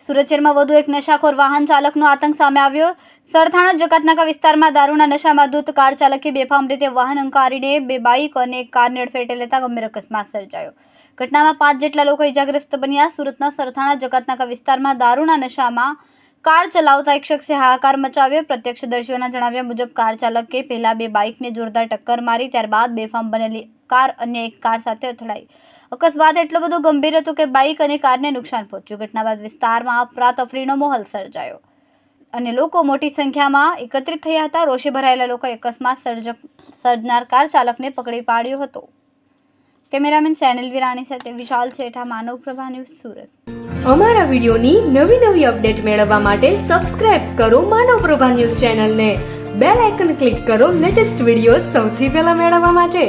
સુરત શહેરમાં વધુ એક નશાખોર વાહન ચાલકનો આતંક સામે આવ્યો। સરથાણા જકાતનાકા વિસ્તારમાં દારૂના નશામાં ધૂત કાર ચાલકે બેફામ રીતે વાહન હંકારીને બે બાઇક અને એક કારને અડફેટે લેતા ગંભીર અકસ્માત સર્જાયો। ઘટનામાં 5 જેટલા લોકો ઇજાગ્રસ્ત બન્યા। સુરતના સરથાણા જકાતનાકા વિસ્તારમાં દારૂના નશામાં કાર ચલાવતા એક શખ્સે હાહાકાર મચાવ્યો। પ્રત્યક્ષદર્શીઓના જણાવ્યા મુજબ કાર ચાલકે પહેલા બે બાઇકને જોરદાર ટક્કર મારી, ત્યારબાદ બેફામ બનેલી કાર અન્ય એક કાર સાથે અથડાઈ। અકસ્માત એટલો બધો ગંભીર હતો કે બાઇક અને કારને નુકસાન પહોંચ્યું। ઘટના બાદ વિસ્તારમાં અફરાતફરીનો માહોલ સર્જાયો અને લોકો મોટી સંખ્યામાં એકત્રિત થયા હતા। રોષે ભરાયેલા લોકોએ અકસ્માત સર્જનાર કાર ચાલકને પકડી પાડ્યો હતો। કેમેરામેન સેનિલ વિરાણી સાથે વિશાલ છેઠા, માનવ પ્રભા ન્યૂઝ, સુરત। અમારા વિડિયોની નવી અપડેટ મેળવવા માટે સબસ્ક્રાઇબ કરો માનવ પ્રભા ન્યૂઝ ચેનલને, બેલ આઇકન ક્લિક કરો લેટેસ્ટ વિડિયો સૌથી પહેલા મેળવવા માટે।